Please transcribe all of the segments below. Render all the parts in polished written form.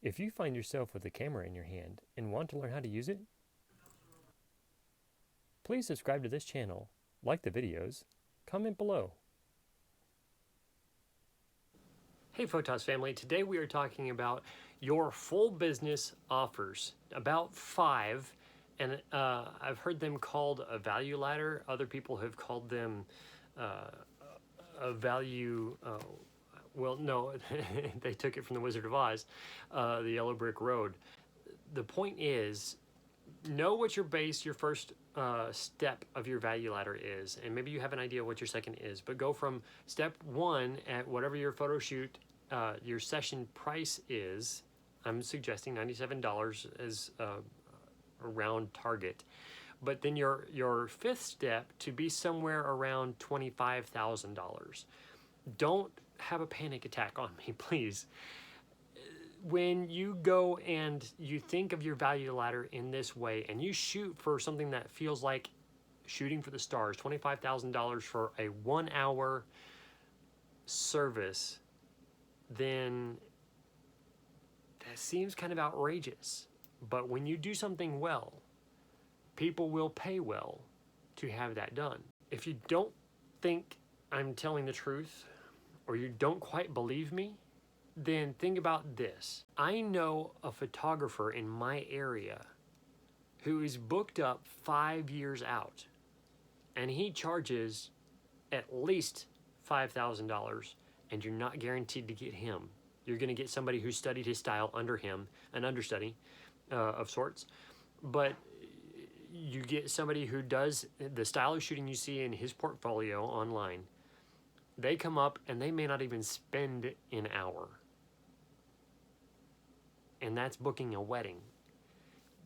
If you find yourself with a camera in your hand and want to learn how to use it, please subscribe to this channel, like the videos, comment below. Hey Photos family, today we are talking about your full business offers, about 5, and I've heard them called a value ladder. Other people have called them a value, well no, they took it from the Wizard of Oz, the Yellow Brick Road. The point is, know what your base, your first step of your value ladder is, and maybe you have an idea what your second is, but go from step 1 at whatever your photo shoot, your session price is. I'm suggesting $97 as a round target, but then your 5th step to be somewhere around $25,000. Don't have a panic attack on me, please. When you go and you think of your value ladder in this way and you shoot for something that feels like shooting for the stars, $25,000 for a 1-hour service, then that seems kind of outrageous. But when you do something well, people will pay well to have that done. If you don't think I'm telling the truth, or you don't quite believe me, then think about this. I know a photographer in my area who is booked up 5 years out, and he charges at least $5,000, and you're not guaranteed to get him. You're gonna get somebody who studied his style under him, an understudy of sorts, but you get somebody who does the style of shooting you see in his portfolio online. They come up and they may not even spend an hour. And that's booking a wedding.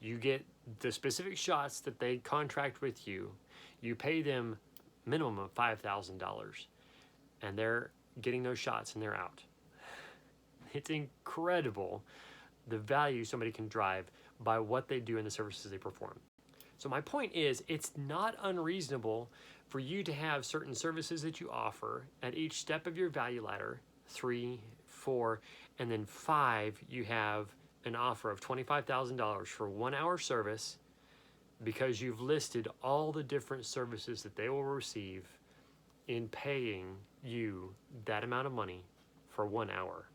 You get the specific shots that they contract with you. You pay them minimum of $5,000, and they're getting those shots and they're out. It's incredible the value somebody can drive by what they do and the services they perform. So my point is, it's not unreasonable for you to have certain services that you offer at each step of your value ladder, 3, 4, and then 5, you have an offer of $25,000 for 1-hour service, because you've listed all the different services that they will receive in paying you that amount of money for 1 hour.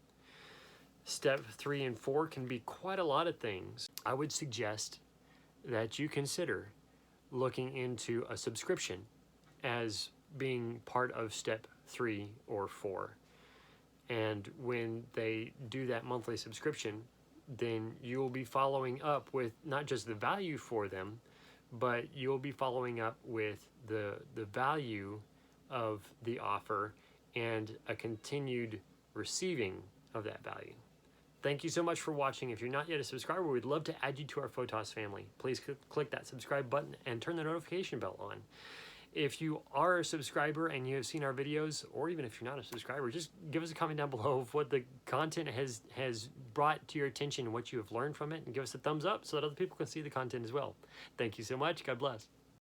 Step 3 and 4 can be quite a lot of things. I would suggest that you consider looking into a subscription as being part of step 3 or 4. And when they do that monthly subscription, then you'll be following up with not just the value for them, but you'll be following up with the value of the offer and a continued receiving of that value. Thank you so much for watching. If you're not yet a subscriber, we'd love to add you to our Photos family. Please click that subscribe button and turn the notification bell on. If you are a subscriber and you have seen our videos, or even if you're not a subscriber, just give us a comment down below of what the content has brought to your attention, what you have learned from it, and give us a thumbs up so that other people can see the content as well. Thank you so much. God bless.